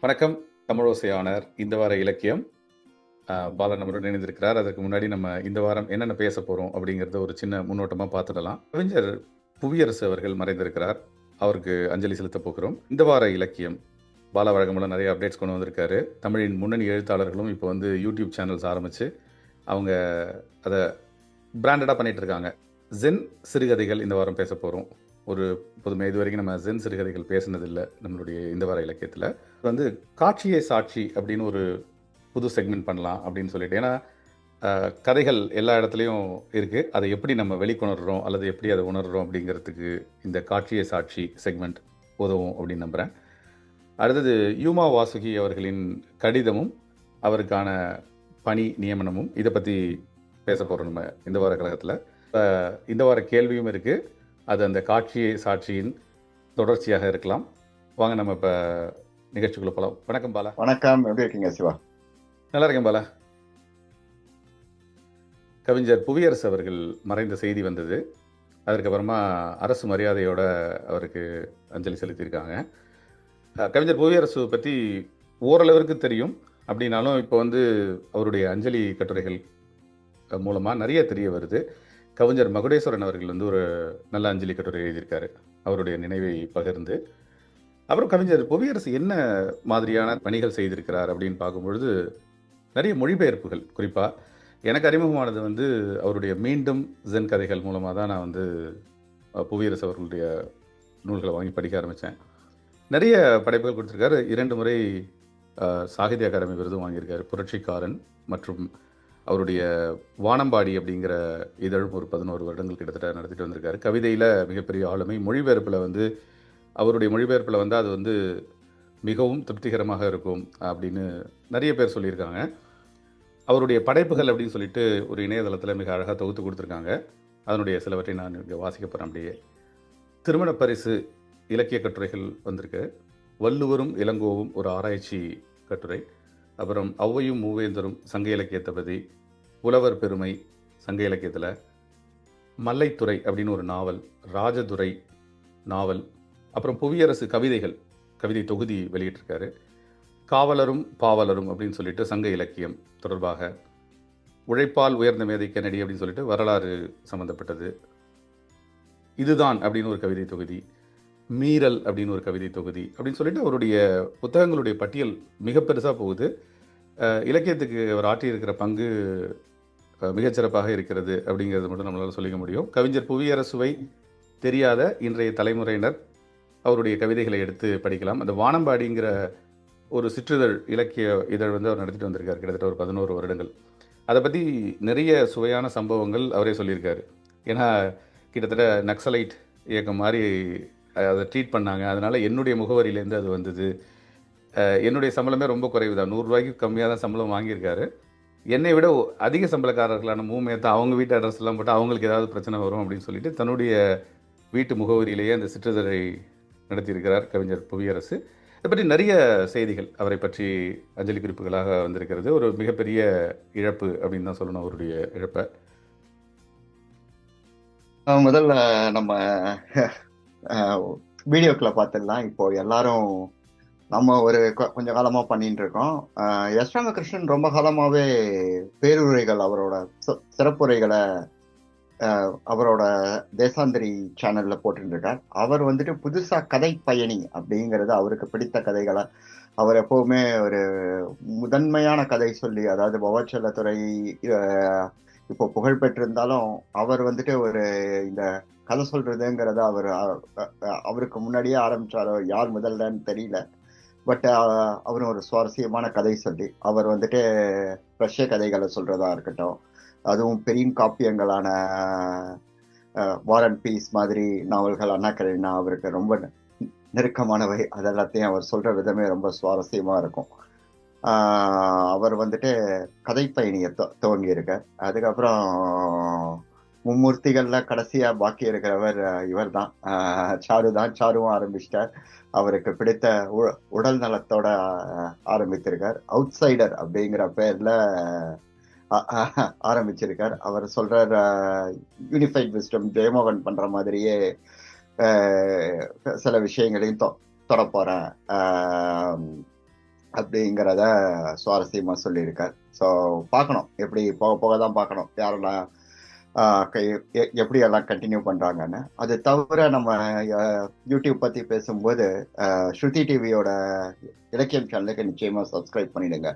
வணக்கம். தமிழோசையாளர் இந்த வார இலக்கியம் பாலன் நம்முடன் இணைந்திருக்கிறார். அதற்கு முன்னாடி நம்ம இந்த வாரம் என்னென்ன பேச போகிறோம் அப்படிங்கிறத ஒரு சின்ன முன்னோட்டமாக பார்த்துடலாம். கவிஞர் புவியரசு அவர்கள் மறைந்திருக்கிறார். அவருக்கு அஞ்சலி செலுத்தப் போகிறோம். இந்த வார இலக்கியம் பாலா வழக்கம்போல நிறைய அப்டேட்ஸ் கொண்டு வந்திருக்காரு. தமிழின் முன்னணி எழுத்தாளர்களும் இப்போ வந்து யூடியூப் சேனல்ஸ் ஆரம்பித்து அவங்க அதை பிராண்டடாக பண்ணிகிட்டு இருக்காங்க. ஜென் சிறுகதைகள் இந்த வாரம் பேச போகிறோம். ஒரு பொதுமை இது வரைக்கும் நம்ம ஜென் சிறுகதைகள் பேசினதில்லை நம்மளுடைய இந்த வார இலக்கியத்தில். வந்து காட்சியே சாட்சி அப்படின்னு ஒரு புது செக்மெண்ட் பண்ணலாம் அப்படின்னு சொல்லிட்டு, ஏன்னா கதைகள் எல்லா இடத்துலையும் இருக்குது, அதை எப்படி நம்ம வெளிக்கொணர்றோம் அல்லது எப்படி அதை உணர்கிறோம் அப்படிங்கிறதுக்கு இந்த காட்சியே சாட்சி செக்மெண்ட் உதவும் அப்படின்னு நம்புகிறேன். அடுத்தது யூமா வாசுகி அவர்களின் கடிதமும் அவருக்கான பணி நியமனமும் இதை பற்றி பேச போகிறோம் நம்ம இந்த வார கழகத்தில். இந்த வார கேள்வியும் இருக்குது, அது அந்த காட்சியே சாட்சியின் தொடர்ச்சியாக இருக்கலாம். வாங்க நம்ம இப்போ நிகழ்ச்சிக்குள்ள போகலாம். வணக்கம் பாலா. வணக்கம், எப்படி இருக்கீங்க சிவா? நல்லா இருக்கேன் பாலா. கவிஞர் புவியரசு அவர்கள் மறைந்த செய்தி வந்தது. அதற்கப்புறமா அரசு மரியாதையோட அவருக்கு அஞ்சலி செலுத்தியிருக்காங்க. கவிஞர் புவியரசு பற்றி ஓரளவிற்கு தெரியும் அப்படின்னாலும் இப்போ வந்து அவருடைய அஞ்சலி கட்டுரைகள் மூலமாக நிறைய தெரிய வருது. கவிஞர் மகுடேஸ்வரன் அவர்கள் வந்து ஒரு நல்ல அஞ்சலி கட்டுரை எழுதியிருக்காரு அவருடைய நினைவை பகிர்ந்து. அப்புறம் கவிஞர் புவியரசு என்ன மாதிரியான பணிகள் செய்திருக்கிறார் அப்படின்னு பார்க்கும்பொழுது நிறைய மொழிபெயர்ப்புகள், குறிப்பாக எனக்கு அறிமுகமானது வந்து அவருடைய மீண்டும் ஜென் கதைகள் மூலமாக தான் நான் வந்து புவியரசு அவர்களுடைய நூல்களை வாங்கி படிக்க ஆரம்பித்தேன். நிறைய படைப்புகள் கொடுத்துருக்காரு. 2 முறை சாகித்ய அகாடமி விருதும் வாங்கியிருக்காரு. புரட்சிக்காரன் மற்றும் அவருடைய வானம்பாடி அப்படிங்கிற இதழும் ஒரு 11 வருடங்கள் கிட்டத்தட்ட நடத்திட்டு வந்திருக்காரு. கவிதையில் மிகப்பெரிய ஆளுமை. மொழிபெயர்ப்பில் வந்து அவருடைய மொழிபெயர்ப்பில் வந்து அது வந்து மிகவும் திருப்திகரமாக இருக்கும் அப்படின்னு நிறைய பேர் சொல்லியிருக்காங்க. அவருடைய படைப்புகள் அப்படின்னு சொல்லிட்டு ஒரு இணையதளத்தில் மிக அழகாக தொகுத்து கொடுத்துருக்காங்க. அதனுடைய சிலவற்றை நான் இங்கே வாசிக்க போகிறேன். அப்படியே திருமண பரிசு இலக்கிய கட்டுரைகள் வந்திருக்கு. வள்ளுவரும் இளங்கோவும் ஒரு ஆராய்ச்சி கட்டுரை. அப்புறம் ஔவையும் மூவேந்தரும் சங்க இலக்கியத்தை பற்றி, புலவர் பெருமை சங்க இலக்கியத்தில், மல்லைத்துறை அப்படின்னு ஒரு நாவல், ராஜதுரை நாவல், அப்புறம் புவியரசு கவிதைகள் கவிதை தொகுதி வெளியிட்டிருக்காரு. காவலரும் பாவலரும் அப்படின்னு சொல்லிட்டு சங்க இலக்கியம் தொடர்பாக, உழைப்பால் உயர்ந்த மேதை கென்னடி அப்படின்னு சொல்லிட்டு வரலாறு சம்மந்தப்பட்டது, இதுதான் அப்படின்னு ஒரு கவிதை தொகுதி, மீறல் அப்படின்னு ஒரு கவிதை தொகுதி அப்படின்னு சொல்லிட்டு அவருடைய புத்தகங்களுடைய பட்டியல் மிக பெருசாக போகுது. இலக்கியத்துக்கு அவர் ஆற்றியிருக்கிற பங்கு மிகச்சிறப்பாக இருக்கிறது அப்படிங்கிறது மட்டும் நம்மளால் சொல்லிக்க முடியும். கவிஞர் புவியரசுவை தெரியாத இன்றைய தலைமுறையினர் அவருடைய கவிதைகளை எடுத்து படிக்கலாம். அந்த வானம்பாடிங்கிற ஒரு சிற்றிதழ் இலக்கிய இதழ் வந்து அவர் நடத்திட்டு வந்திருக்கார் கிட்டத்தட்ட ஒரு 11 வருடங்கள். அதை பற்றி நிறைய சுவையான சம்பவங்கள் அவரே சொல்லியிருக்காரு. ஏன்னா கிட்டத்தட்ட நக்சலைட் இயக்கம் மாதிரி அதை ட்ரீட் பண்ணாங்க. அதனால் என்னுடைய முகவரியிலேருந்து அது வந்தது. என்னுடைய சம்பளமே ரொம்ப குறைவு தான், 100 ரூபாய்க்கு கம்மியாக தான் சம்பளம் வாங்கியிருக்காரு. என்னை விட அதிக சம்பளக்காரர்களான மூமேத்தா அவங்க வீட்டு அட்ரஸ்லாம் போட்டு அவங்களுக்கு ஏதாவது பிரச்சனை வரும் அப்படின்னு சொல்லிட்டு தன்னுடைய வீட்டு முகவரியிலேயே அந்த சிற்றிதழை நடத்தியிருக்கிறார் கவிஞர் புவியரசு. இதை பற்றி நிறைய செய்திகள் அவரை பற்றி அஞ்சலி குறிப்புகளாக வந்திருக்கிறது. ஒரு மிகப்பெரிய இழப்பு அப்படின்னு தான் சொல்லணும் அவருடைய இழப்பை. முதல்ல நம்ம வீடியோக்களை பார்த்துடலாம். இப்போ எல்லாரும் நம்ம ஒரு கொஞ்ச காலமா பண்ணிட்டு இருக்கோம். எஸ் ராமகிருஷ்ணன் ரொம்ப காலமாவே பேருரைகள், அவரோட சிறப்புரைகளை அவரோட தேசாந்திரி சேனல்ல போட்டுட்டு இருக்கார். அவர் வந்துட்டு புதுசா கதை பயணி அப்படிங்கிறது அவருக்கு பிடித்த கதைகளை அவர் எப்பவுமே ஒரு முதன்மையான கதை சொல்லி, அதாவது பவச்சலத்துறை இப்போ புகழ் பெற்றிருந்தாலும் அவர் வந்துட்டு ஒரு இந்த கதை சொல்றதுங்கிறத அவருக்கு முன்னாடியே ஆரம்பிச்சாரோ, யார் முதல்லன்னு தெரியல. பட் அவர் ஒரு சுவாரஸ்யமான கதை சொல்லி அவர் வந்துட்டு ரஷ்ய கதைகளை சொல்றதா இருக்கட்டும், அதுவும் பெரிய காப்பியங்களான வார் அண்ட் பீஸ் மாதிரி நாவல்கள், அண்ணா கரீனா அவருக்கு ரொம்ப நெருக்கமானவை. அதெல்லாத்தையும் அவர் சொல்ற விதமே ரொம்ப சுவாரஸ்யமா இருக்கும். அவர் வந்துட்டு கதை பயணியை துவங்கி இருக்கார். அதுக்கப்புறம் மும்மூர்த்திகள்ல கடைசியா பாக்கி இருக்கிறவர் இவர் தான், சாரு தான். சாருவும் ஆரம்பிச்சிட்டார். அவருக்கு பிடித்த உடல் நலத்தோட ஆரம்பித்திருக்கார். அவுட் சைடர் அப்படிங்கிற பேர்ல ஆரம்பிச்சிருக்கார். அவர் சொல்றார் யூனிஃபைட் விஸ்டம் ஜெயமோகன் பண்ற மாதிரியே சில விஷயங்களையும் தொட போறேன். அப்படிங்கிறத சுவாரஸ்யமா சொல்லியிருக்கார். ஸோ பார்க்கணும், எப்படி போக போக தான் பார்க்கணும் யாரெல்லாம் எப்படி எல்லாம் கண்டினியூ பண்றாங்கன்னு. அது தவிர நம்ம யூடியூப் பத்தி பேசும்போது ஸ்ருதி டிவியோட இலக்கியம் சேனலுக்கு நிச்சயமா சப்ஸ்கிரைப் பண்ணிடுங்க.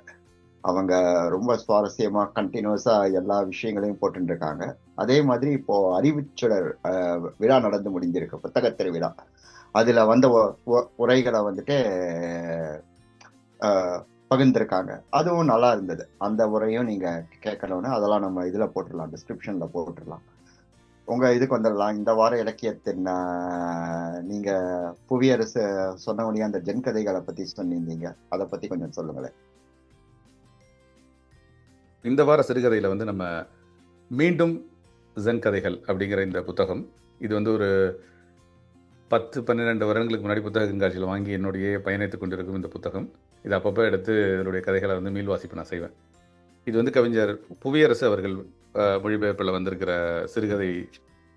அவங்க ரொம்ப சுவாரஸ்யமா கண்டினியூஸா எல்லா விஷயங்களையும் போட்டுட்டு இருக்காங்க. அதே மாதிரி இப்போ அறிவுச்சுடர் விழா நடந்து முடிஞ்சிருக்கு, புத்தக திருவிழா. அதுல வந்த உரைகளை வந்துட்டு பகிர்ந்திருக்காங்க. அதுவும் நல்லா இருந்தது. அந்த உரையும் நீங்க கேட்கணும்னு அதெல்லாம் நம்ம இதுல போட்டுடலாம், டிஸ்கிரிப்ஷன்ல போட்டுடலாம். உங்க இதுக்கு வந்துடலாம். இந்த வார இலக்கியத்தின் நீங்க புவியரசு சொன்ன உடனே அந்த ஜென் கதைகளை பத்தி சொன்னீங்க, அதை பத்தி கொஞ்சம் சொல்லுங்களேன். இந்த வார சிறுகதையில் வந்து நம்ம மீண்டும் ஜென் கதைகள் அப்படிங்கிற இந்த புத்தகம், இது வந்து ஒரு 10-12 வருடங்களுக்கு முன்னாடி புத்தக கண்காட்சியில் வாங்கி என்னுடைய பயணித்துக் கொண்டிருக்கும் இந்த புத்தகம். இது அப்பப்போ எடுத்து இதனுடைய கதைகளை வந்து மீள்வாசிப்பு நான் செய்வேன். இது வந்து கவிஞர் புவியரசு அவர்கள் மொழிபெயர்ப்பில் வந்திருக்கிற சிறுகதை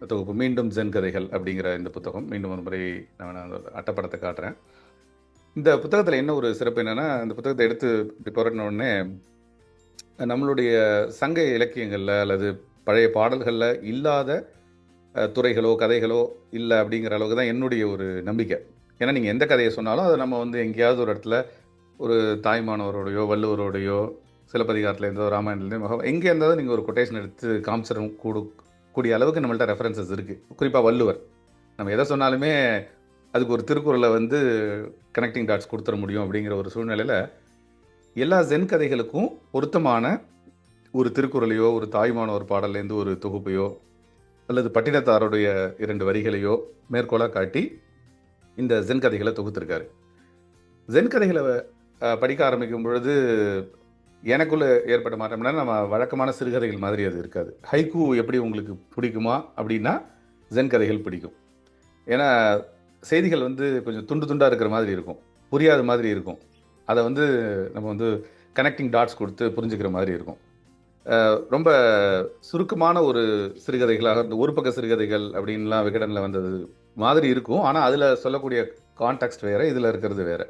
தொகுப்பு மீண்டும் ஜென் கதைகள் அப்படிங்கிற இந்த புத்தகம். மீண்டும் ஒரு முறை நான் அந்த அட்டைப்படத்தை காட்டுறேன். இந்த புத்தகத்தில் என்ன ஒரு சிறப்பு என்னென்னா, இந்த புத்தகத்தை எடுத்து இப்படி புரட்டின உடனே நம்மளுடைய சங்க இலக்கியங்களில் அல்லது பழைய பாடல்களில் இல்லாத துறைகளோ கதைகளோ இல்லை அப்படிங்கிற அளவுக்கு தான் என்னுடைய ஒரு நம்பிக்கை. ஏன்னா நீங்கள் எந்த கதையை சொன்னாலும் அதை நம்ம வந்து எங்கேயாவது ஒரு இடத்துல ஒரு தாய்மானவரோடையோ வள்ளுவரோடையோ சிலப்பதிகாரத்துலேருந்தோ ராமாயணத்துலேருந்தோ எங்கே இருந்தாலும் நீங்கள் ஒரு கொட்டேஷன் எடுத்து காமிச்சிடும் கூடிய அளவுக்கு நம்மள்ட்ட ரெஃபரன்சஸ் இருக்குது. குறிப்பாக வள்ளுவர், நம்ம எதை சொன்னாலுமே அதுக்கு ஒரு திருக்குறளை வந்து கனெக்டிங் டாட்ஸ் கொடுத்துட முடியும். அப்படிங்கிற ஒரு சூழ்நிலையில் எல்லா ஜென் கதைகளுக்கும் பொருத்தமான ஒரு திருக்குறளையோ ஒரு தாய்மானவர் பாடல்லேருந்து ஒரு தொகுப்பையோ அல்லது பட்டினத்தாருடைய 2 வரிகளையோ மேற்கோளாக காட்டி இந்த ஜென் கதைகளை தொகுத்திருக்காரு. ஜென் கதைகளை படிக்க ஆரம்பிக்கும் பொழுது எனக்குள்ளே ஏற்பட்ட மாற்றம்னா, நம்ம வழக்கமான சிறுகதைகள் மாதிரி அது இருக்காது. ஹைக்கூ எப்படி உங்களுக்கு பிடிக்குமா அப்படின்னா ஜென் கதைகள் பிடிக்கும். ஏன்னா செய்திகள் வந்து கொஞ்சம் துண்டு துண்டாக இருக்கிற மாதிரி இருக்கும், புரியாத மாதிரி இருக்கும். அதை வந்து நம்ம வந்து கனெக்டிங் டாட்ஸ் கொடுத்து புரிஞ்சுக்கிற மாதிரி இருக்கும். ரொம்ப சுருக்கமான ஒரு சிறுகதைகளாக இந்த ஒரு பக்க சிறுகதைகள் அப்படின்லாம் விகடனில் வந்தது மாதிரி இருக்கும். ஆனால் அதில் சொல்லக்கூடிய கான்டெக்ஸ்ட் வேறு, இதில் இருக்கிறது வேறு.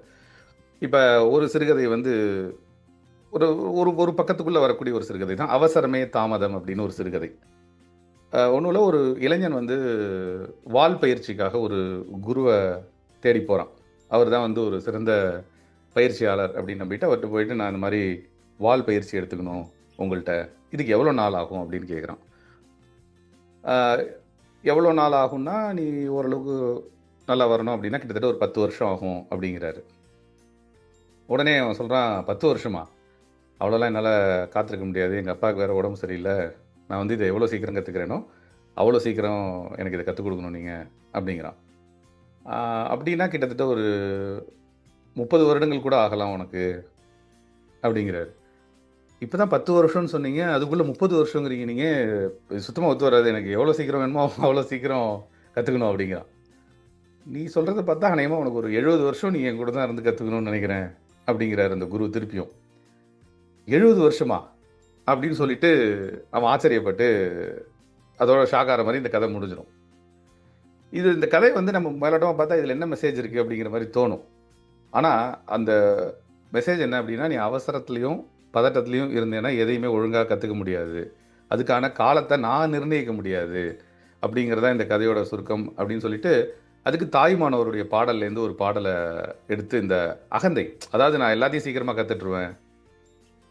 இப்போ ஒரு சிறுகதை வந்து ஒரு ஒரு ஒரு பக்கத்துக்குள்ளே வரக்கூடிய ஒரு சிறுகதை தான் அவசரமே தாமதம் அப்படின்னு ஒரு சிறுகதை. ஒன்றும் ஒரு இளைஞன் வந்து வால் பயிற்சிக்காக ஒரு குருவை தேடி போகிறான். அவர் தான் வந்து ஒரு சிறந்த பயிற்சியாளர் அப்படின்னு நம்பிட்டு அவர்கிட்ட போயிட்டு, நான் இந்த மாதிரி வால் பயிற்சி எடுத்துக்கணும் உங்கள்கிட்ட, இதுக்கு எவ்வளோ நாள் ஆகும் அப்படின்னு கேட்குறான். எவ்வளோ நாள் ஆகும்னா, நீ ஓரளவுக்கு நல்லா வரணும் அப்படின்னா கிட்டத்தட்ட ஒரு 10 வருஷம் ஆகும் அப்படிங்கிறாரு. உடனே அவன் சொல்கிறான், 10 வருஷமா? அவ்வளோலாம் என்னால் காத்திருக்க முடியாது, எங்கள் அப்பாவுக்கு வேறு உடம்பு சரியில்லை, நான் வந்து இதை எவ்வளோ சீக்கிரம் கற்றுக்கிறேனோ அவ்வளோ சீக்கிரம் எனக்கு இதை கற்றுக் கொடுக்கணும் நீங்கள் அப்படிங்கிறான். அப்படின்னா கிட்டத்தட்ட ஒரு 30 வருடங்கள் கூட ஆகலாம் உனக்கு அப்படிங்கிறாரு. இப்போ தான் 10 வருஷம்னு சொன்னீங்க, அதுக்குள்ளே 30 வருஷங்கிறீங்க, நீங்கள் சுத்தமாக ஒத்து வராது, எனக்கு எவ்வளோ சீக்கிரம் வேணுமோ அவ்வளோ சீக்கிரம் கற்றுக்கணும் அப்படிங்கிறான். நீ சொல்கிறத பார்த்தா அநேகமாக உனக்கு ஒரு 70 வருஷம் நீ என் கூட தான் இருந்து கற்றுக்கணும்னு நினைக்கிறேன் அப்படிங்கிறாரு அந்த குரு திருப்பியும். 70 வருஷமா அப்படின்னு சொல்லிட்டு அவன் ஆச்சரியப்பட்டு அதோட ஷாக்கார மாதிரி இந்த கதை முடிஞ்சிடும். இந்த கதை வந்து நம்ம மேலோட்டமாக பார்த்தா இதில் என்ன மெசேஜ் இருக்குது அப்படிங்கிற மாதிரி தோணும். ஆனால் அந்த மெசேஜ் என்ன அப்படின்னா, நீ அவசரத்துலேயும் பதட்டத்துலேயும் இருந்தேன்னா எதையுமே ஒழுங்காக கற்றுக்க முடியாது, அதுக்கான காலத்தை நான் நிர்ணயிக்க முடியாது அப்படிங்கிறதா இந்த கதையோட சுருக்கம் அப்படின்னு சொல்லிட்டு, அதுக்கு தாய்மானவருடைய பாடல்லேருந்து ஒரு பாடலை எடுத்து இந்த அகந்தை, அதாவது நான் எல்லாத்தையும் சீக்கிரமாக கற்றுட்டுருவேன்,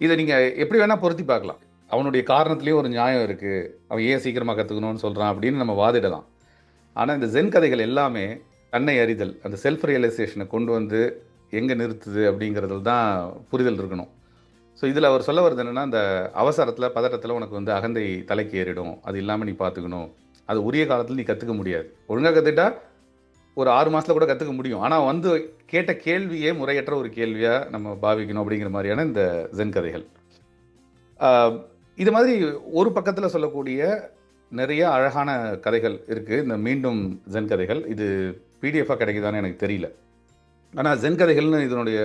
இதை நீங்கள் எப்படி வேணால் பொருத்தி பார்க்கலாம். அவனுடைய காரணத்துலேயும் ஒரு நியாயம் இருக்குது, அவன் ஏன் சீக்கிரமாக கற்றுக்கணும்னு சொல்கிறான் அப்படின்னு நம்ம வாதிடலாம். ஆனால் இந்த ஜென் கதைகள் எல்லாமே தன்னை அறிதல், அந்த செல்ஃப் ரியலைசேஷனை கொண்டு வந்து எங்கே நிறுத்துது அப்படிங்கிறதுல தான் புரிதல் இருக்கணும். ஸோ இதில் அவர் சொல்ல வருது என்னென்னா, அந்த அவசரத்தில் பதட்டத்தில் உனக்கு வந்து அகந்தை தலைக்கு ஏறிடும், அது இல்லாமல் நீ பார்த்துக்கணும், அது உரிய காலத்தில் நீ கற்றுக்க முடியாது. ஒழுங்காக கற்றுக்கிட்டா ஒரு 6 மாதத்தில் கூட கற்றுக்க முடியும், ஆனால் வந்து கேட்ட கேள்வியே முறையற்ற ஒரு கேள்வியாக நம்ம பாவிக்கணும் அப்படிங்கிற மாதிரியான இந்த ஜென் கதைகள். இது மாதிரி ஒரு பக்கத்தில் சொல்லக்கூடிய நிறைய அழகான கதைகள் இருக்குது இந்த மீண்டும் ஜென் கதைகள். இது பிடிஎஃபாக கிடைக்குதான்னு எனக்கு தெரியல, ஆனால் ஜென் கதைகள்னு இதனுடைய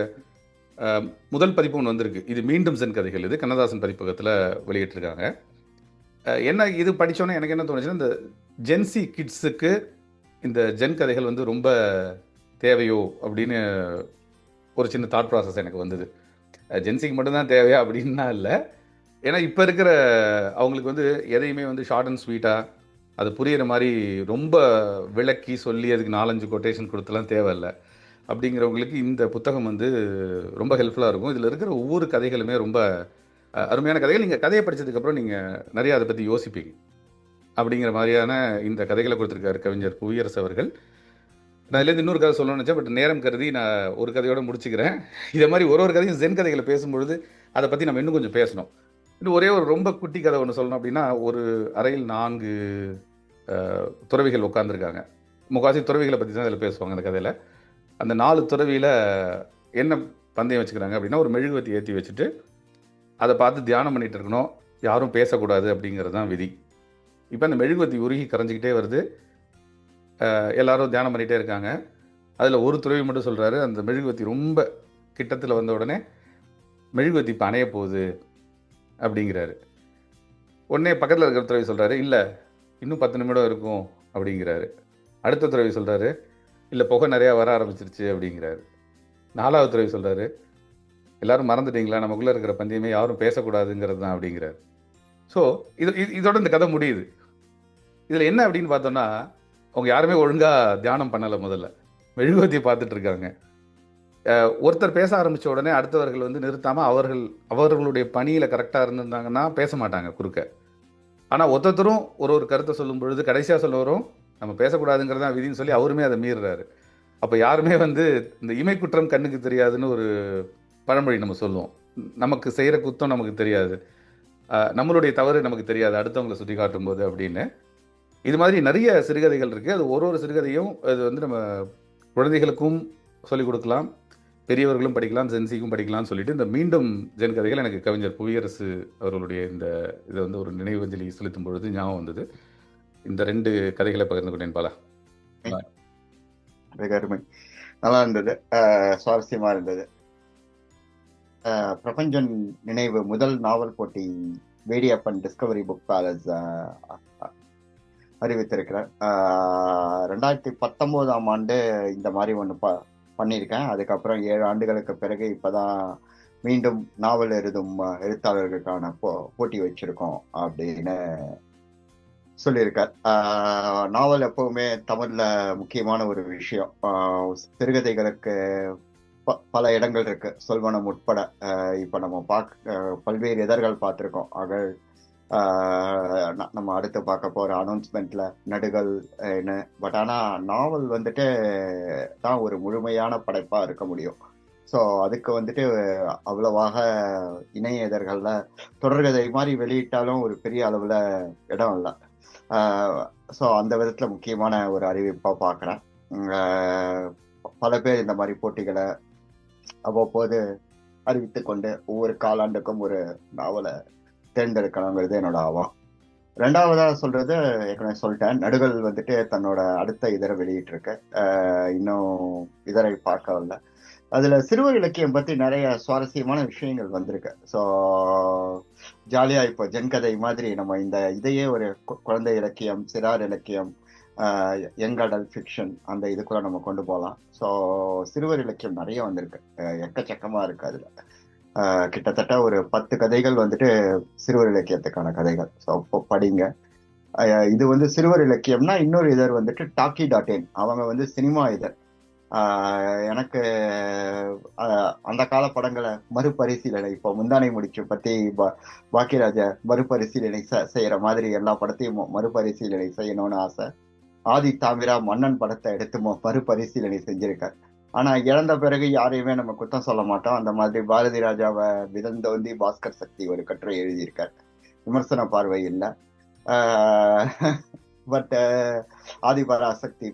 முதல் பதிப்பு ஒன்று வந்திருக்கு. இது மீண்டும் ஜென் கதைகள், இது கண்ணதாசன் பதிப்பகத்தில் வெளியிட்டிருக்காங்க. என்ன இது படித்தோன்னே எனக்கு என்ன தோணுச்சுன்னா, இந்த ஜென்சி கிட்ஸுக்கு இந்த ஜென் கதைகள் வந்து ரொம்ப தேவையோ அப்படின்னு ஒரு சின்ன தாட் ப்ராசஸ் எனக்கு வந்தது. ஜென்சிக்கு மட்டும்தான் தேவையா அப்படின்னா இல்லை. ஏன்னா இப்போ இருக்கிற அவங்களுக்கு வந்து எதையுமே வந்து ஷார்ட் அண்ட் ஸ்வீட்டாக அது புரியிற மாதிரி ரொம்ப விளக்கி சொல்லி அதுக்கு 4-5 கொட்டேஷன் கொடுத்துலாம் தேவையில்லை. அப்படிங்கிறவங்களுக்கு இந்த புத்தகம் வந்து ரொம்ப ஹெல்ப்ஃபுல்லாக இருக்கும். இதில் இருக்கிற ஒவ்வொரு கதைகளுமே ரொம்ப அருமையான கதைகள். நீங்கள் கதையை படித்ததுக்கப்புறம் நீங்கள் நிறையா அதை பற்றி யோசிப்பீங்க. அப்படிங்கிற மாதிரியான இந்த கதைகளை கொடுத்துருக்காரு கவிஞர் புவியரசு அவர்கள். நான் இதுலேருந்து இன்னொரு கதை சொல்லணும்னு நினச்சேன், பட் நேரம் கருதி நான் ஒரு கதையோடு முடிச்சுக்கிறேன். இதை மாதிரி ஒரு கதையும் ஜென் கதைகளை பேசும்பொழுது அதை பற்றி நம்ம இன்னும் கொஞ்சம் பேசணும். இன்னும் ஒரே ஒரு ரொம்ப குட்டி கதை ஒன்று சொல்லணும் அப்படின்னா, ஒரு அறையில் 4 துறவிகள் உட்காந்துருக்காங்க. முக்கால்வாசி துறவிகளை பற்றி தான் இதில் பேசுவாங்க அந்த கதையில். அந்த 4 துறவியில் என்ன பந்தயம் வச்சுக்கிறாங்க அப்படின்னா, ஒரு மெழுகுவத்தி ஏற்றி வச்சுட்டு அதை பார்த்து தியானம் பண்ணிகிட்டு இருக்கணும், யாரும் பேசக்கூடாது அப்படிங்கிறது தான் விதி. இப்போ அந்த மெழுகுவத்தி உருகி கரைஞ்சிக்கிட்டே வருது, எல்லாரும் தியானம் பண்ணிகிட்டே இருக்காங்க. அதில் ஒரு துறவி மட்டும் சொல்கிறாரு, அந்த மெழுகுவத்தி ரொம்ப கிட்டத்தில் வந்த உடனே மெழுகுவத்தி இப்போ அணைய போகுது அப்படிங்கிறாரு. உடனே பக்கத்தில் இருக்கிற துறவி சொல்கிறாரு, இல்லை இன்னும் 10 நிமிடம் இருக்கும் அப்படிங்கிறாரு. அடுத்த துறவி சொல்கிறாரு, இல்லை புகை நிறையா வர ஆரம்பிச்சிருச்சு அப்படிங்கிறாரு. 4வது துறவி சொல்கிறாரு, எல்லாரும் மறந்துட்டீங்களா, நமக்குள்ளே இருக்கிற பந்தயமே யாரும் பேசக்கூடாதுங்கிறது தான் அப்படிங்கிறாரு. ஸோ இதோட இந்த கதை முடியுது. இதில் என்ன அப்படின்னு பார்த்தோன்னா, அவங்க யாருமே ஒழுங்காக தியானம் பண்ணலை. முதல்ல மெழுகுவத்தியை பார்த்துட்டு இருக்காங்க. ஒருத்தர் பேச ஆரம்பித்த உடனே அடுத்தவர்கள் வந்து நிறுத்தாமல் அவர்களுடைய பணியில் கரெக்டாக இருந்திருந்தாங்கன்னா பேச மாட்டாங்க குறுக்க. ஆனால் ஒருத்தரும் ஒரு கருத்தை சொல்லும் பொழுது கடைசியாக சொல்லவரும் நம்ம பேசக்கூடாதுங்கிறது தான் விதின்னு சொல்லி அவருமே அதை மீறுறாரு. அப்போ யாருமே வந்து இந்த இமை குற்றம் கண்ணுக்கு தெரியாதுன்னு ஒரு பழமொழி நம்ம சொல்லுவோம். நமக்கு செய்கிற குத்தம் நமக்கு தெரியாது, நம்மளுடைய தவறு நமக்கு தெரியாது அடுத்தவங்களை சுட்டி காட்டும் போது அப்படின்னு. இது மாதிரி நிறைய சிறுகதைகள் இருக்குது. அது ஒரு சிறுகதையும் அது வந்து நம்ம குழந்தைகளுக்கும் சொல்லிக் கொடுக்கலாம், பெரியவர்களும் படிக்கலாம், ஜென்சிக்கும் படிக்கலாம்னு சொல்லிட்டு இந்த மீண்டும் ஜென் கதைகள் எனக்கு கவிஞர் புவியரசு அவர்களுடைய இந்த இதை வந்து ஒரு நினைவஞ்சலி செலுத்தும் பொழுது ஞாபகம் வந்தது. இந்த 2 கதைகளை பகிர்ந்து கொண்டேன் பாலா. மிக அருமை, நல்லா இருந்தது, சுவாரஸ்யமா இருந்தது. பிரபஞ்சன் நினைவு முதல் நாவல் போட்டி வேடியப்பன் டிஸ்கவரி புக் பேலஸ் அறிவித்திருக்கிறேன். 2019ஆம் ஆண்டு இந்த மாதிரி ஒன்று பண்ணியிருக்கேன். அதுக்கப்புறம் 7 ஆண்டுகளுக்கு பிறகு இப்போதான் மீண்டும் நாவல் எழுதும் எழுத்தாளர்களுக்கான போட்டி வச்சிருக்கோம் அப்படின்னு சொல்லியிருக்கார். நாவல் எப்பவுமே தமிழ்ல முக்கியமான ஒரு விஷயம். சிறுகதைகளுக்கு பல இடங்கள் இருக்கு, சொல்வனம் உட்பட. இப்ப நம்ம பல்வேறு இதழ்கள் பார்த்துருக்கோம். அகழ், நம்ம அடுத்து பார்க்க போற அனௌன்ஸ்மெண்ட்ல நடுகள் என்ன. பட் ஆனா நாவல் வந்துட்டு தான் ஒரு முழுமையான படைப்பா இருக்க முடியும். ஸோ அதுக்கு வந்துட்டு அவ்வளவாக இணைய இதழ்கள்ல தொடர்கதை மாதிரி வெளியிட்டாலும் ஒரு பெரிய அளவுல இடம் இல்லை. ஸோ அந்த விதத்துல முக்கியமான ஒரு அறிவிப்பா பார்க்குறேன். பல பேர் இந்த மாதிரி போட்டிகளை அவ்வப்போது அறிவித்து கொண்டு ஒவ்வொரு காலாண்டுக்கும் ஒரு நாவலை தேர்ந்தெடுக்கணுங்கிறது என்னோட ஆவா. 2வதா சொல்றது ஏற்கனவே சொல்லிட்டேன், நடுகள் வந்துட்டு தன்னோட அடுத்த இதரை வெளியிட்டு இருக்கு. இன்னும் இதரை பார்க்கவில்லை. அதுல சிறுவர் இலக்கியம் பத்தி நிறைய சுவாரஸ்யமான விஷயங்கள் வந்திருக்கு. ஸோ ஜாலியா இப்போ ஜென்கதை மாதிரி நம்ம இதையே ஒரு குழந்தை இலக்கியம், சிறார் இலக்கியம், யங் அடல்ட் ஃபிக்ஷன் அந்த இதுக்குள்ள நம்ம கொண்டு போகலாம். ஸோ சிறுவர் இலக்கியம் நிறைய வந்திருக்கு, எக்கச்சக்கமா இருக்கு. அதுல கிட்டத்தட்ட ஒரு 10 கதைகள் வந்துட்டு சிறுவர் இலக்கியத்துக்கான கதைகள். ஸோ படிங்க. இது வந்து சிறுவர் இலக்கியம்னா இன்னொரு இதழ் வந்துட்டு talkie.in, அவங்க வந்து சினிமா இதழ். எனக்கு அந்த கால படங்களை மறுபரிசீலனை, இப்போ முந்தானை முடிச்சு பத்தி பாக்கியராஜ மறுபரிசீலனை செய்யற மாதிரி எல்லா படத்தையும் மறுபரிசீலனை செய்யணும்னு ஆசை. ஆதி தாமிரா மன்னன் படத்தை எடுத்து மறுபரிசீலனை செஞ்சிருக்கார். ஆனா இறந்த பிறகு யாரையுமே நம்ம குத்தம் சொல்ல மாட்டோம். அந்த மாதிரி பாரதி ராஜாவை விதந்தோந்தி பாஸ்கர் சக்தி ஒரு கட்டுரை எழுதியிருக்கார். விமர்சன பார்வை இல்லை. பட் ஆதிபராசக்தி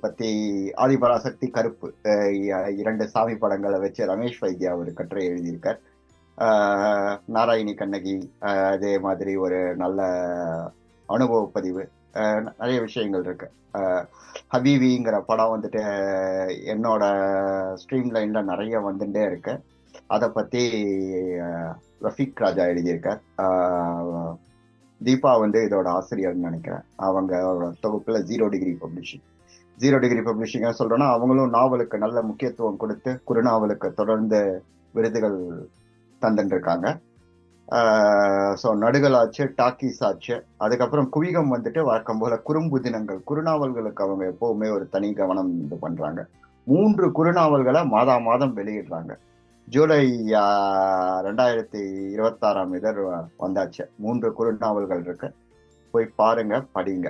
கருப்பு 2 சாமி படங்களை வச்சு ரமேஷ் வைத்தியா ஒரு கட்டுரை எழுதியிருக்கார். நாராயணி கண்ணகி அதே மாதிரி ஒரு நல்ல அனுபவ பதிவு, நிறைய விஷயங்கள் இருக்கு. ஹபீபிங்கிற படம் வந்துட்டு என்னோட ஸ்ட்ரீம் லைன்ல நிறைய வந்துட்டே இருக்கு. அதை பத்தி ரஃபீக் ராஜா எழுதியிருக்கார். தீபா வந்து இதோட ஆசிரியர்னு நினைக்கிறேன். அவங்க தொகுப்புல 0 டிகிரி பப்ளிஷிங் சொல்றேன்னா அவங்களும் நாவலுக்கு நல்ல முக்கியத்துவம் கொடுத்து குறுநாவலுக்கு தொடர்ந்து விருதுகள் தந்துட்டு இருக்காங்க. ஸோ நடுகள் ஆச்சு, டாக்கீஸ் ஆச்சு. அதுக்கப்புறம் குவிகம் வந்துட்டு வழக்கம் போல குறும்புதினங்கள், குறுநாவல்களுக்கு அவங்க எப்பவுமே ஒரு தனி கவனம் இது பண்றாங்க. 3 குறுநாவல்களை மாதம் வெளியிடுறாங்க. ஜூலை 2026 இதழ் வந்தாச்சு. 3 குறுநாவல்கள் இருக்கு. போய் பாருங்க, படிங்க.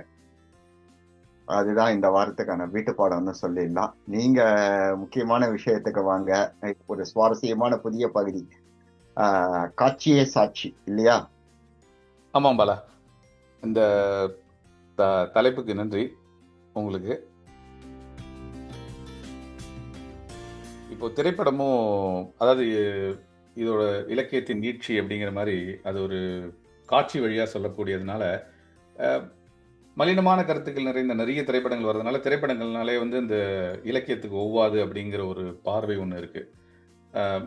அதுதான் இந்த வாரத்துக்கான வீட்டு பாடம்னு சொல்லிடலாம். நீங்க முக்கியமான விஷயத்துக்கு வாங்க. ஒரு சுவாரஸ்யமான புதிய பகுதி, காட்சியே சாட்சி இல்லையா? ஆமாம் பாலா, இந்த தலைப்புக்கு நன்றி உங்களுக்கு. இப்போ திரைப்படமும், அதாவது இதோட இலக்கியத்தின் நீட்சி அப்படிங்கிற மாதிரி அது ஒரு காட்சி வழியாக சொல்லக்கூடியதுனால மலினமான கருத்துக்கள் நிறைந்த நிறைய திரைப்படங்கள் வர்றதுனால திரைப்படங்கள்னாலே வந்து இந்த இலக்கியத்துக்கு ஒவ்வாது அப்படிங்கிற ஒரு பார்வை ஒன்று இருக்கு.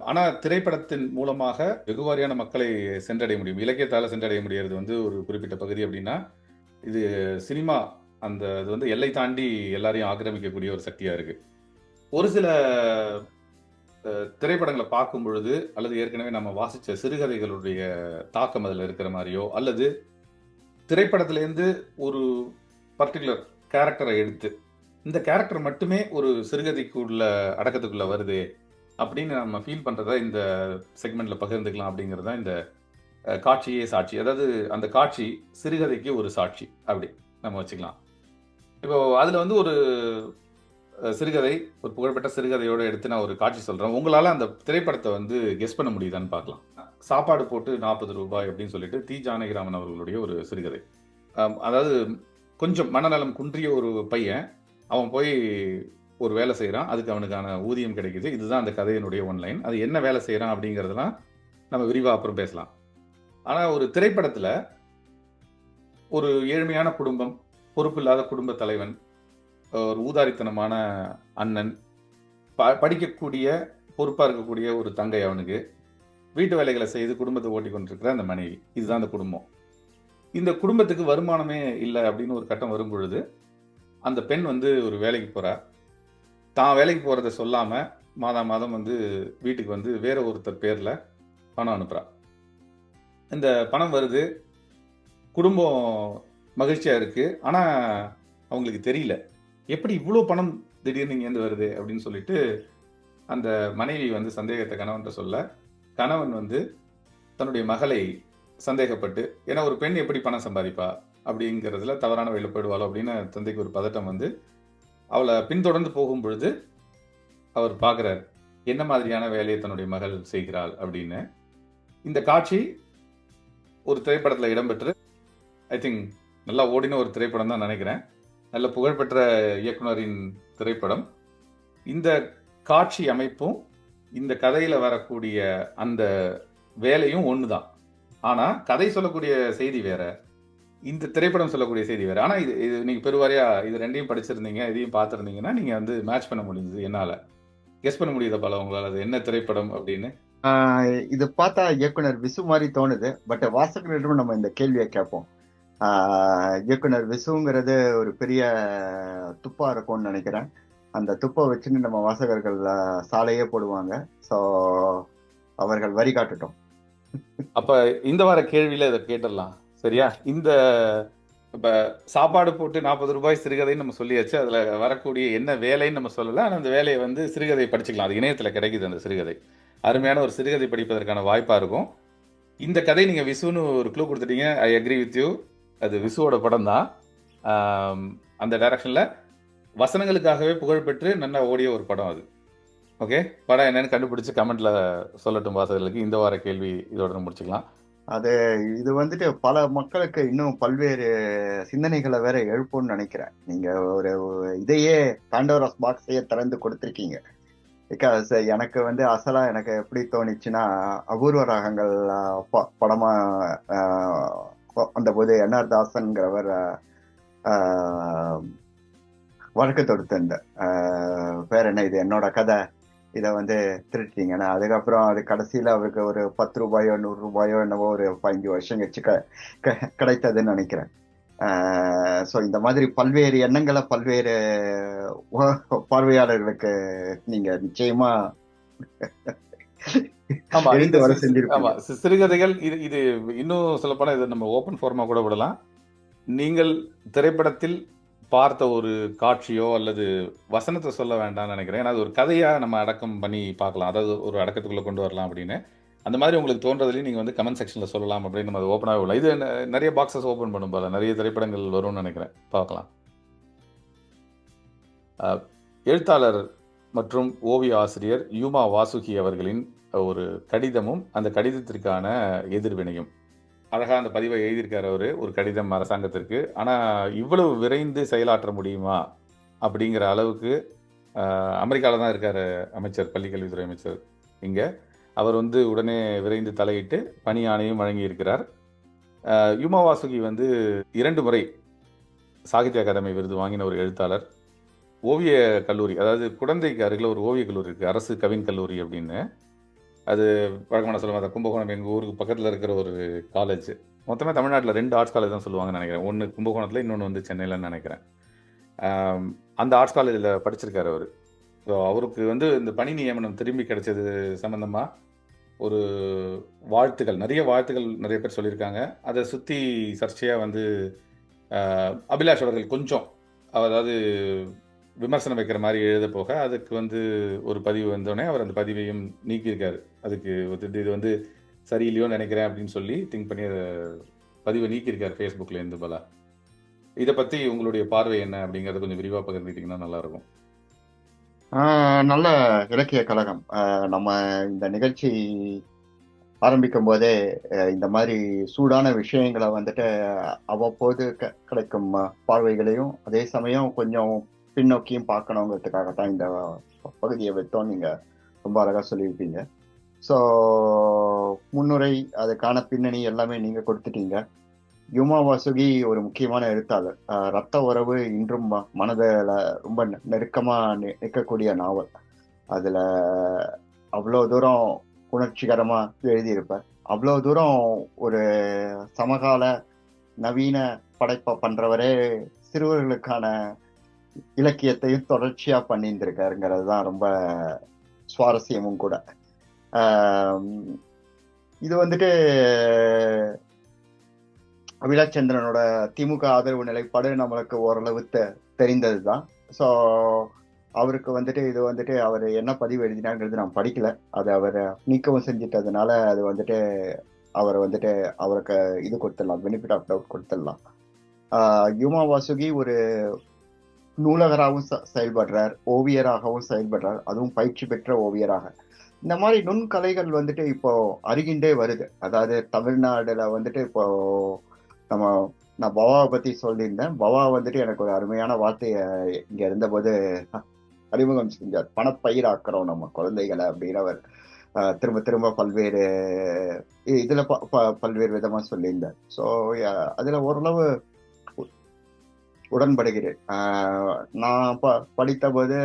ஆனால் திரைப்படத்தின் மூலமாக வெகுவாரியான மக்களை சென்றடைய முடியும். இலக்கியத்தால் சென்றடைய முடியறது வந்து ஒரு குறிப்பிட்ட பகுதி அப்படின்னா, இது சினிமா அந்த அது வந்து எல்லை தாண்டி எல்லாரையும் ஆக்கிரமிக்கக்கூடிய ஒரு சக்தியாக இருக்கு. ஒரு சில திரைப்படங்களை பார்க்கும் பொழுது, அல்லது ஏற்கனவே நம்ம வாசித்த சிறுகதைகளுடைய தாக்கம் அதில் இருக்கிற மாதிரியோ, அல்லது திரைப்படத்திலேருந்து ஒரு பர்டிகுலர் கேரக்டரை எடுத்து இந்த கேரக்டர் மட்டுமே ஒரு சிறுகதைக்குள்ள அடக்கத்துக்குள்ள வருது அப்படின்னு நம்ம ஃபீல் பண்ணுறத இந்த செக்மெண்ட்ல பகிர்ந்துக்கலாம் அப்படிங்கிறது தான் இந்த காட்சியே சாட்சி. அதாவது அந்த காட்சி சிறுகதைக்கு ஒரு சாட்சி அப்படி நம்ம வச்சுக்கலாம். இப்போ அதில் வந்து ஒரு சிறுகதை, ஒரு புகழ்பெற்ற சிறுகதையோடு எடுத்து நான் ஒரு காட்சி சொல்கிறேன். உங்களால் அந்த திரைப்படத்தை வந்து கெஸ் பண்ண முடியுதான்னு பார்க்கலாம். சாப்பாடு போட்டு 40 ரூபாய் அப்படின்னு சொல்லிட்டு தி ஜானகிராமன் அவர்களுடைய ஒரு சிறுகதை. அதாவது கொஞ்சம் மனநலம் குன்றிய ஒரு பையன், அவன் போய் ஒரு வேலை செய்கிறான், அதுக்கு அவனுக்கான ஊதியம் கிடைக்குது. இதுதான் அந்த கதையினுடைய ஒன்லைன். அது என்ன வேலை செய்கிறான் அப்படிங்கிறதுலாம் நம்ம விரிவாக அப்புறம் பேசலாம். ஆனால் ஒரு திரைப்படத்தில் ஒரு ஏழ்மையான குடும்பம், பொறுப்பில்லாத குடும்ப தலைவன், ஒரு ஊதாரித்தனமான அண்ணன், படிக்கக்கூடிய பொறுப்பாக இருக்கக்கூடிய ஒரு தங்கை, அவனுக்கு வீட்டு வேலைகளை செய்து குடும்பத்தை ஓட்டி கொண்டிருக்கிற அந்த மனைவி, இதுதான் அந்த குடும்பம். இந்த குடும்பத்துக்கு வருமானமே இல்லை அப்படின்னு ஒரு கட்டம் வரும் பொழுது அந்த பெண் வந்து ஒரு வேலைக்கு போறா. தான் வேலைக்கு போறதை சொல்லாம மாதம் வந்து வீட்டுக்கு வந்து வேற ஒருத்தர் பேர்ல பணம் அனுப்புறா. இந்த பணம் வருது, குடும்பம் மகிழ்ச்சியா இருக்கு. ஆனா அவங்களுக்கு தெரியல எப்படி இவ்வளோ பணம் திடீர்னு இங்கேருந்து வருது அப்படின்னு சொல்லிட்டு அந்த மனைவி வந்து சந்தேகத்தை கணவன்கிட்ட சொல்ல, கணவன் வந்து தன்னுடைய மகளை சந்தேகப்பட்டு, ஏன்னா ஒரு பெண் எப்படி பணம் சம்பாதிப்பா அப்படிங்கிறதுல தவறான வழியில் போயிடுவாளோ அப்படின்னு தந்தைக்கு ஒரு பதட்டம் வந்து அவளை பின்தொடர்ந்து போகும் பொழுது அவர் பார்க்குறார் என்ன மாதிரியான வேலையை தன்னுடைய மகள் செய்கிறாள் அப்படின்னு. இந்த காட்சி ஒரு திரைப்படத்தில் இடம்பெற்று ஐ திங்க் நல்லா ஓடின ஒரு திரைப்படம் தான் நினைக்கிறேன். நல்ல புகழ்பெற்ற இயக்குனரின் திரைப்படம். இந்த காட்சி அமைப்பும் இந்த கதையில் வரக்கூடிய அந்த வேலையும் ஒன்று தான். ஆனால் கதை சொல்லக்கூடிய செய்தி வேற, இந்த திரைப்படம் சொல்லக்கூடிய செய்தி வேற. ஆனால் இது நீங்கள் பெருவாரியாக இது ரெண்டையும் படிச்சிருந்தீங்க, இதையும் பார்த்துருந்தீங்கன்னா நீங்கள் வந்து மேட்ச் பண்ண முடிஞ்சது. என்னால் கெஸ் பண்ண முடியுதா பல உங்களால் அது என்ன திரைப்படம் அப்படின்னு? இது பார்த்தா இயக்குனர் விசு மாதிரி தோணுது. பட் வாசகர்களிடம் நம்ம இந்த கேள்வியை கேட்போம். இயக்குனர் விசுங்கிறது ஒரு பெரிய துப்பா இருக்கும்னு நினைக்கிறேன். அந்த துப்பை வச்சுன்னு நம்ம வாசகர்கள் சாலையே போடுவாங்க. ஸோ அவர்கள் வரி காட்டுட்டோம். அப்ப இந்த வார கேள்வியில இதை கேட்டுடலாம், சரியா? இந்த இப்ப சாப்பாடு போட்டு 40 ரூபாய் சிறுகதைன்னு நம்ம சொல்லியாச்சு. அதுல வரக்கூடிய என்ன வேலைன்னு நம்ம சொல்லல. ஆனால் அந்த வேலையை வந்து சிறுகதை படிச்சுக்கலாம். அது இணையத்தில் கிடைக்குது. அந்த சிறுகதை அருமையான ஒரு சிறுகதை படிப்பதற்கான வாய்ப்பா இருக்கும். இந்த கதை நீங்க விசுன்னு ஒரு க்ளூ கொடுத்துட்டீங்க. I agree with you. அது விசுவோட படம் தான். அந்த டைரக்ஷன்ல வசனங்களுக்காகவே புகழ்பெற்று நல்லா ஓடிய ஒரு படம் அது. ஓகே, படம் என்னன்னு கண்டுபிடிச்சு கமெண்ட்ல சொல்லட்டும் வாசகர்களுக்கு. இந்த வார கேள்வி இதோட முடிச்சுக்கலாம். அது இது வந்துட்டு பல மக்களுக்கு இன்னும் பல்வேறு சிந்தனைகளை வேற எழுப்பும்னு நினைக்கிறேன். நீங்க ஒரு இதையே பாண்டோராஸ் பாக்ஸையே திறந்து கொடுத்துருக்கீங்க. பிகாஸ் எனக்கு வந்து அசலா எனக்கு எப்படி தோணிச்சுன்னா, அபூர்வ ராகங்கள் படமா அந்த போது என்ஆர் தாசன்கிறவர் வழக்கு தொடுத்திருந்த பேர் என்ன, இது என்னோட கதை, இதை வந்து திருட்டிங்கன்னா அதுக்கப்புறம் அது கடைசியில் அவருக்கு ஒரு 10 ரூபாயோ 100 ரூபாயோ என்னவோ ஒரு 15 வருஷம் கழிச்சு கிடைத்ததுன்னு நினைக்கிறேன். ஸோ இந்த மாதிரி பல்வேறு எண்ணங்களை பல்வேறு பார்வையாளர்களுக்கு நீங்க நிச்சயமா ஆமா இந்த எழுந்து வர ஆமா செஞ்சிருப்பீங்க. சிறுகதைகள் இது இது இன்னும் சொல்லப்போனால் இதை நம்ம ஓப்பன் ஃபார்மாக கூட விடலாம். நீங்கள் திரைப்படத்தில் பார்த்த ஒரு காட்சியோ அல்லது வசனத்தை சொல்ல வேண்டாம்னு நினைக்கிறேன். ஏன்னா அது ஒரு கதையாக நம்ம அடக்கம் பண்ணி பார்க்கலாம், அதாவது ஒரு அடக்கத்துக்குள்ளே கொண்டு வரலாம் அப்படின்னு. அந்த மாதிரி உங்களுக்கு தோன்றதுலையும் நீங்கள் வந்து கமெண்ட் செக்ஷனில் சொல்லலாம் அப்படின்னு நம்ம அது ஓப்பனாகவே விடலாம். இது நிறைய பாக்ஸஸ் ஓப்பன் பண்ணும் போல நிறைய திரைப்படங்கள் வரும்னு நினைக்கிறேன், பார்க்கலாம். எழுத்தாளர் மற்றும் ஓவிய ஆசிரியர் யூமா வாசுகி அவர்களின் ஒரு கடிதமும் அந்த கடிதத்திற்கான எதிர்வினையும் அழகா அந்த பதிவை எழுதியிருக்காரு அவரு. ஒரு கடிதம் அரசாங்கத்திற்கு. ஆனா இவ்வளவு விரைந்து செயலாற்ற முடியுமா அப்படிங்கிற அளவுக்கு அமெரிக்கால தான் இருக்காரு அமைச்சர், பள்ளிக்கல்வித்துறை அமைச்சர் இங்க. அவர் வந்து உடனே விரைந்து தலையிட்டு பணி ஆணையும் வழங்கி இருக்கிறார். யுமா வாசுகி வந்து 2 முறை சாகித்ய அகாதமி விருது வாங்கின ஒரு எழுத்தாளர். ஓவிய கல்லூரி, அதாவது குழந்தைக்கு அருகில் ஒரு ஓவிய கல்லூரி இருக்கு, அரசு கவின் கல்லூரி அப்படின்னு. அது வழக்கமான சொல்லுவாங்க, கும்பகோணம் எங்கள் ஊருக்கு பக்கத்தில் இருக்கிற ஒரு காலேஜ். மொத்தமே தமிழ்நாட்டில் 2 ஆர்ட்ஸ் காலேஜ் தான் சொல்லுவாங்கன்னு நினைக்கிறேன். ஒன்று கும்பகோணத்தில், இன்னொன்று வந்து சென்னையிலன்னு நினைக்கிறேன். அந்த ஆர்ட்ஸ் காலேஜில் படிச்சிருக்காரு அவர். ஸோ அவருக்கு வந்து இந்த பணி நியமனம் திரும்பி கிடைச்சது சம்மந்தமாக ஒரு வாழ்த்துக்கள், நிறைய வாழ்த்துக்கள் நிறைய பேர் சொல்லியிருக்காங்க. அதை சுற்றி சர்ச்சையாக வந்து அபிலாஷ் அவர்கள் கொஞ்சம், அதாவது விமர்சனம் வைக்கிற மாதிரி எழுத போக, அதுக்கு வந்து ஒரு பதிவு வந்தோடனே அவர் அந்த பதிவையும் நீக்கியிருக்காரு. அதுக்கு இது வந்து சரியில்லையோன்னு நினைக்கிறேன் அப்படின்னு சொல்லி திங்க் பண்ணி அதை பதிவை நீக்கியிருக்காரு ஃபேஸ்புக்லேருந்து பலா. இதை பற்றி உங்களுடைய பார்வை என்ன அப்படிங்கிறத கொஞ்சம் விரிவாக பகிர்ந்துக்கிட்டிங்கன்னா நல்லாயிருக்கும். நல்ல இலக்கிய கழகம். நம்ம இந்த நிகழ்ச்சி ஆரம்பிக்கும் போதே இந்த மாதிரி சூடான விஷயங்களை வந்துட்டு அவ்வப்போது கிடைக்கும் பார்வைகளையும் அதே சமயம் கொஞ்சம் பின்னோக்கியும் பார்க்கணுங்கிறதுக்காகத்தான் இந்த பகுதியை வைத்தோம். நீங்க ரொம்ப அழகா சொல்லியிருப்பீங்க. ஸோ முன்னுரை, அதுக்கான பின்னணி எல்லாமே நீங்க கொடுத்துட்டீங்க. யுமா வாசுகி ஒரு முக்கியமான எழுத்தாளர். ரத்த உறவு இன்றும் மனதில் ரொம்ப நெருக்கமா நிற்கக்கூடிய நாவல். அதுல அவ்வளோ தூரம் உணர்ச்சிகரமா எழுதியிருப்பார். அவ்வளோ தூரம் ஒரு சமகால நவீன படைப்பை பண்றவரே சிறுவர்களுக்கான இலக்கியத்தையும் தொடர்ச்சியா பண்ணியிருந்திருக்காருங்கிறது தான் ரொம்ப சுவாரஸ்யமும் கூட. இது வந்துட்டு அபிலாச்சந்திரனோட திமுக ஆதரவு நிலைப்பாடு நம்மளுக்கு ஓரளவு தெரிந்தது தான். ஸோ அவருக்கு வந்துட்டு இது வந்துட்டு அவர் என்ன பதிவு எழுதினாங்கிறது நான் படிக்கல. அது அவர் நீக்கவும் செஞ்சிட்டதுனால அது வந்துட்டு அவர் வந்துட்டு அவருக்கு இது கொடுத்துடலாம், பெனிஃபிட் ஆஃப் டவுட் கொடுத்துடலாம். யுமா வாசுகி ஒரு நூலகராகவும் செயல்படுறார், ஓவியராகவும் செயல்படுறார், அதுவும் பயிற்சி பெற்ற ஓவியராக. இந்த மாதிரி நுண்கலைகள் வந்துட்டு இப்போ அருகின்றே வருது. அதாவது தமிழ்நாடுல வந்துட்டு இப்போ நான் பவாவை பத்தி சொல்லியிருந்தேன். பவா வந்துட்டு எனக்கு ஒரு அருமையான வார்த்தையை இங்க இருந்தபோது அறிமுகம் செஞ்சார். பணப்பயிராக்குறோம் நம்ம குழந்தைகளை அப்படின்னவர் திரும்ப திரும்ப பல்வேறு இதுல பல்வேறு விதமா சொல்லியிருந்தார். ஸோ அதுல ஓரளவு உடன்படுகிறேன். நான் படித்த போது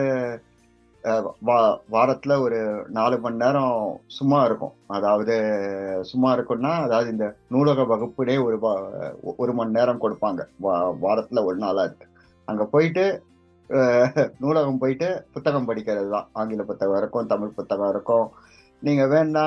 வாரத்துல ஒரு 4 மணி நேரம் சும்மா இருக்கும். அதாவது சும்மா இருக்கும்னா, அதாவது இந்த நூலக வகுப்புடே ஒரு மணி நேரம் கொடுப்பாங்க வாரத்துல ஒரு நாளாக. அங்க போயிட்டு நூலகம் போயிட்டு புத்தகம் படிக்கிறது தான். ஆங்கில புத்தகம் இருக்கும், தமிழ் புத்தகம் இருக்கும். நீங்க வேணா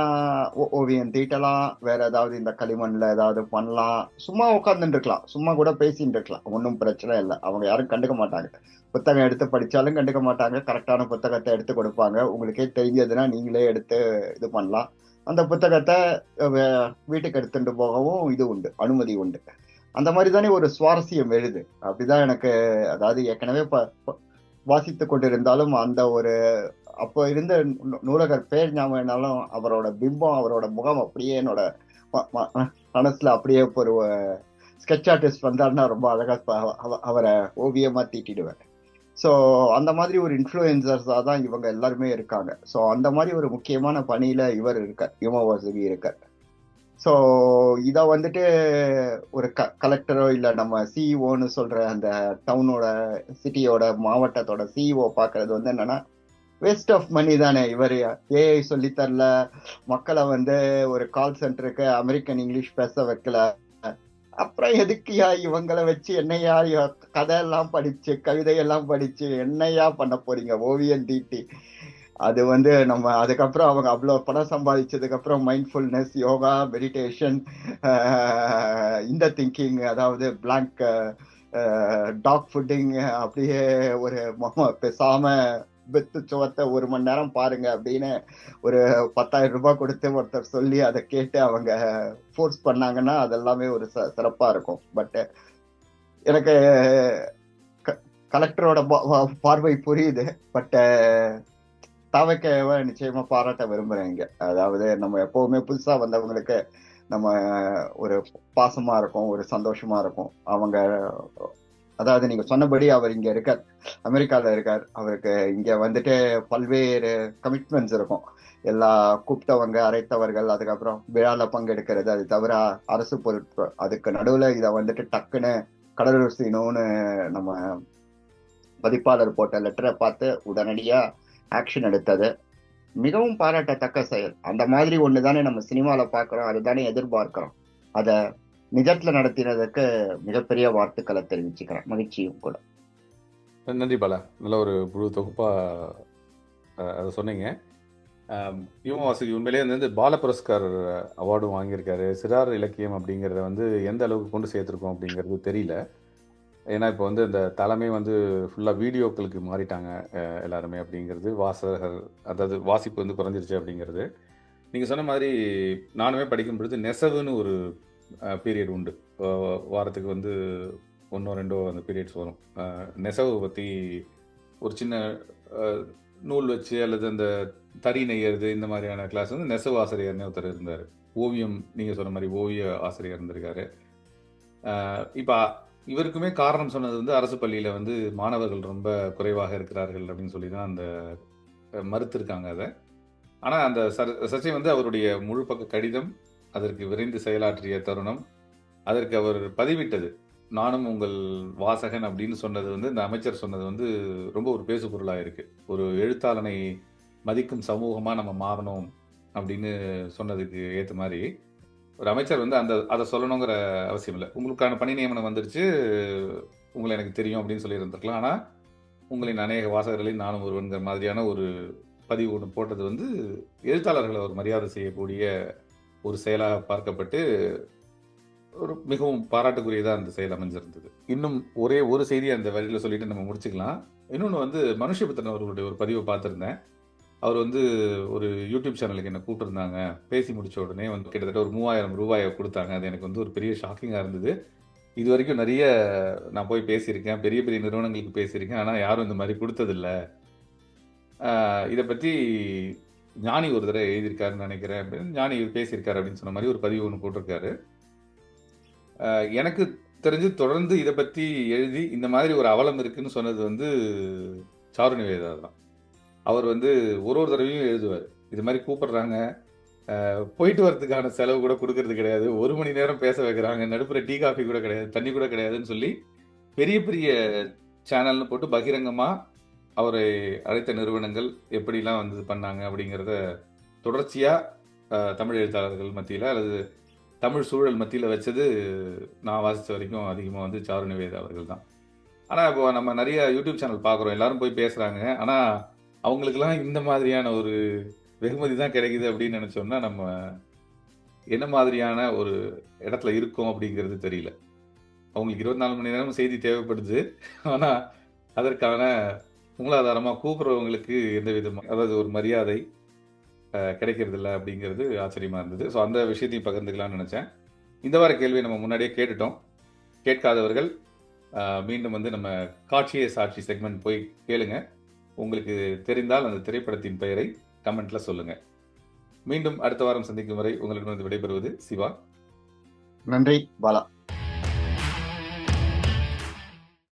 ஓவியம் தீட்டலாம், வேற ஏதாவது இந்த களிமண்ல ஏதாவது பண்ணலாம், சும்மா உட்காந்துட்டு இருக்கலாம், சும்மா கூட பேசிட்டு இருக்கலாம், ஒன்றும் பிரச்சனை இல்லை. அவங்க யாரும் கண்டுக்க மாட்டாங்க. புத்தகம் எடுத்து படிச்சாலும் கண்டுக்க மாட்டாங்க. கரெக்டான புத்தகத்தை எடுத்து கொடுப்பாங்க. உங்களுக்கே தெரிஞ்சதுன்னா நீங்களே எடுத்து இது பண்ணலாம். அந்த புத்தகத்தை வீட்டுக்கு எடுத்துட்டு போகவும் இது உண்டு, அனுமதி உண்டு. அந்த மாதிரி தானே ஒரு சுவாரஸ்யம் எழுது. அப்படிதான் எனக்கு, அதாவது ஏற்கனவே வாசித்து கொண்டிருந்தாலும் அந்த ஒரு அப்போ இருந்த நூலகர் பேர் ஞாபகம், அவரோட பிம்பம், அவரோட முகம் அப்படியே என்னோட மனசுல அப்படியே ஒரு ஸ்கெட்ச் ஆர்டிஸ்ட் வந்தாருன்னா ரொம்ப அழகா அவரை ஓவியமா தீட்டிடுவேன். ஸோ அந்த மாதிரி ஒரு இன்ஃப்ளூயன்சர்ஸா தான் இவங்க எல்லாருமே இருக்காங்க. ஸோ அந்த மாதிரி ஒரு முக்கியமான பணியில இவர் இருக்கார், யுமா வாசுகி இருக்கார். ஸோ இதை வந்துட்டு ஒரு கலெக்டரோ இல்லை நம்ம சிஇஓன்னு சொல்ற அந்த டவுனோட சிட்டியோட மாவட்டத்தோட சிஇஓ பார்க்கறது வந்து என்னன்னா வேஸ்ட் ஆஃப் மணி தானே. இவர் ஏஐ சொல்லித்தரல, மக்களை வந்து ஒரு கால் சென்டருக்கு அமெரிக்கன் இங்கிலீஷ் பேச வைக்கல, அப்புறம் எதுக்குயா இவங்களை வச்சு என்னையா கதையெல்லாம் படிச்சு கவிதையெல்லாம் படிச்சு என்னையா பண்ண போறீங்க, ஓவியம் தீட்டி அது வந்து நம்ம அதுக்கப்புறம் அவங்க அவ்வளோ பணம் சம்பாதிச்சதுக்கு அப்புறம் மைண்ட்ஃபுல்னஸ், யோகா, மெடிடேஷன், இந்த திங்கிங், அதாவது பிளாங்க் டாக் ஃபுட்டிங், அப்படியே ஒரு பேசாம பெத்து சுவத்தை 1 மணி நேரம் பாருங்க அப்படின்னு ஒரு 10,000 ரூபாய் கொடுத்து ஒருத்தர் சொல்லி அதை கேட்டு அவங்க ஃபோர்ஸ் பண்ணாங்கன்னா அதெல்லாமே ஒரு சிறப்பா இருக்கும். பட் எனக்கு கலெக்டரோட பார்வை புரியுது. பட் தாவக்காவை நிச்சயமா பாராட்ட விரும்புறேன் இங்க. அதாவது நம்ம எப்பவுமே புதுசா வந்தவங்களுக்கு நம்ம ஒரு பாசமா இருக்கும், ஒரு சந்தோஷமா இருக்கும். அவங்க அதாவது நீங்க சொன்னபடி அவர் இங்க இருக்கார், அமெரிக்கால இருக்கார். அவருக்கு இங்க வந்துட்டு பல்வேறு கமிட்மெண்ட்ஸ் இருக்கும். எல்லா கூப்பிட்டவங்க, அழைத்தவர்கள், அதுக்கப்புறம் விழால பங்கெடுக்கிறது, அது தவிர அரசு பொறுப்பு. அதுக்கு நடுவுல இதை வந்துட்டு டக்குன்னு கடலூர் சீனுன்னு நம்ம பதிப்பாளர் போட்ட லெட்டரை பார்த்து உடனடியா ஆக்ஷன் எடுத்தது மிகவும் பாராட்டத்தக்க செயல். அந்த மாதிரி ஒண்ணுதானே நம்ம சினிமால பாக்குறோம், அதுதானே எதிர்பார்க்கிறோம். அத நிஜத்துல நடத்தினதுக்கு மிகப்பெரிய வாழ்த்துக்களை தெரிவிச்சுக்கிறேன், மகிழ்ச்சியும் கூட. நன்றி பாலா. நல்ல ஒரு முழு தொகுப்பா அதை சொன்னீங்க. யுவ வாசுகி உண்மையிலேயே வந்து பால புரஸ்கார் அவார்டும் வாங்கியிருக்காரு. சிறார் இலக்கியம் அப்படிங்கிறத வந்து எந்த அளவுக்கு கொண்டு சேர்த்துருக்கோம் அப்படிங்கிறது தெரியல. ஏன்னா இப்போ வந்து இந்த தலைமை வந்து ஃபுல்லாக வீடியோக்களுக்கு மாறிட்டாங்க எல்லாருமே அப்படிங்கிறது. வாசகர் அதாவது வாசிப்பு வந்து குறைஞ்சிருச்சு அப்படிங்கிறது. நீங்கள் சொன்ன மாதிரி நானுமே படிக்கும் பொழுது நெசவுன்னு ஒரு பீரியட் உண்டு. வாரத்துக்கு வந்து 1-2 அந்த பீரியட்ஸ் வரும். நெசவு பற்றி ஒரு சின்ன நூல் வச்சு அல்லது அந்த தறி நெய்யறது இந்த மாதிரியான கிளாஸ் வந்து நெசவு ஆசிரியர்னே ஒருத்தர் இருந்தார். ஓவியம் நீங்கள் சொன்ன மாதிரி ஓவிய ஆசிரியர் இருந்திருக்காரு. இப்போ இவருக்குமே காரணம் சொன்னது வந்து அரசு பள்ளியில் வந்து மாணவர்கள் ரொம்ப குறைவாக இருக்கிறார்கள் அப்படின்னு சொல்லி தான் அந்த மறுத்திருக்காங்க அதை. ஆனால் அந்த சர்ச்சை வந்து அவருடைய முழு பக்க கடிதம், அதற்கு விரைந்து செயலாற்றிய தருணம், அதற்கு அவர் பதிவிட்டது நானும் உங்கள் வாசகன் அப்படின்னு சொன்னது வந்து இந்த அமைச்சர் சொன்னது வந்து ரொம்ப ஒரு பேசு பொருளாக இருக்கு. ஒரு எழுத்தாளனை மதிக்கும் சமூகமாக நம்ம மாறணும் அப்படின்னு சொன்னதுக்கு ஏற்ற மாதிரி ஒரு அமைச்சர் வந்து அதை சொல்லணுங்கிற அவசியம் இல்லை. உங்களுக்கான பணி நியமனம் வந்துருச்சு, உங்களை எனக்கு தெரியும் அப்படின்னு சொல்லி இருந்திருக்கலாம். ஆனால் உங்களின் அநேக வாசகர்களில் நானும் ஒருவன்கிற மாதிரியான ஒரு பதிவு ஒன்று போட்டது வந்து எழுத்தாளர்களை ஒரு மரியாதை செய்யக்கூடிய ஒரு செயலாக பார்க்கப்பட்டு ஒரு மிகவும் பாராட்டுக்குரியதாக அந்த செயல் அமைஞ்சிருந்தது. இன்னும் ஒரே ஒரு செய்தியை அந்த வரியில் சொல்லிட்டு நம்ம முடிச்சுக்கலாம். இன்னொன்று வந்து மனுஷபுத்திரன் அவர்களுடைய ஒரு பதிவை பார்த்துருந்தேன். அவர் வந்து ஒரு யூடியூப் சேனலுக்கு என்னை கூப்பிட்டுருந்தாங்க. பேசி முடிச்ச உடனே வந்து கிட்டத்தட்ட ஒரு 3000 ரூபாயை கொடுத்தாங்க. அது எனக்கு வந்து ஒரு பெரிய ஷாக்கிங்காக இருந்தது. இது வரைக்கும் நிறைய நான் போய் பேசியிருக்கேன், பெரிய பெரிய நிறுவனங்களுக்கு பேசியிருக்கேன். ஆனால் யாரும் இந்த மாதிரி கொடுத்ததில்லை. இதை பற்றி ஞானி ஒரு தடவை எழுதியிருக்காருன்னு நினைக்கிறேன். ஞானி பேசியிருக்காரு அப்படின்னு சொன்ன மாதிரி ஒரு பதிவு ஒன்று போட்டிருக்காரு. எனக்கு தெரிஞ்சு தொடர்ந்து இதை பற்றி எழுதி இந்த மாதிரி ஒரு அவலம் இருக்குன்னு சொன்னது வந்து சாரு நிவேதா தான். அவர் வந்து ஒரு தடவையும் எழுதுவார், இது மாதிரி கூப்பிடுறாங்க, போயிட்டு வரதுக்கான செலவு கூட கொடுக்கறது கிடையாது, 1 மணி நேரம் பேச வைக்கிறாங்க, நடுப்புற டீ காஃபி கூட கிடையாது, தண்ணி கூட கிடையாதுன்னு சொல்லி பெரிய பெரிய சேனல்னு போட்டு பகிரங்கமாக அவரை அழைத்த நிறுவனங்கள் எப்படிலாம் வந்து பண்ணாங்க அப்படிங்கிறத தொடர்ச்சியாக தமிழ் எழுத்தாளர்கள் மத்தியில் அல்லது தமிழ் சூழல் மத்தியில் வச்சது நான் வாசித்த வரைக்கும் அதிகமாக வந்து சாரு நிவேதா அவர்கள் தான். ஆனால் இப்போ நம்ம நிறைய யூடியூப் சேனல் பார்க்குறோம், எல்லாரும் போய் பேசுகிறாங்க. ஆனால் அவங்களுக்கெல்லாம் இந்த மாதிரியான ஒரு வெகுமதி தான் கிடைக்குது அப்படின்னு நினச்சோம்னா நம்ம என்ன மாதிரியான ஒரு இடத்துல இருக்கோம் அப்படிங்கிறது தெரியல. அவங்களுக்கு 24 மணி நேரம் செய்தி தேவைப்படுது. ஆனால் அதற்கான மூலாதாரமாக கூப்பிட்றவங்களுக்கு எந்த விதமாக அதாவது ஒரு மரியாதை கிடைக்கிறதில்ல அப்படிங்கிறது ஆச்சரியமாக இருந்தது. ஸோ அந்த விஷயத்தையும் பகிர்ந்துக்கலாம்னு நினச்சேன். இந்த வார கேள்வியை நம்ம முன்னாடியே கேட்டுட்டோம். கேட்காதவர்கள் மீண்டும் வந்து நம்ம காட்சியே சாட்சி செக்மெண்ட் போய் கேளுங்க. உங்களுக்கு தெரிந்தால் அந்த திரைப்படத்தின் பெயரை கமெண்ட்ல சொல்லுங்க. மீண்டும் அடுத்த வாரம் சந்திக்கும் வரை உங்களிடமிருந்து விடைபெறுவது சிவா. நன்றி பாலா.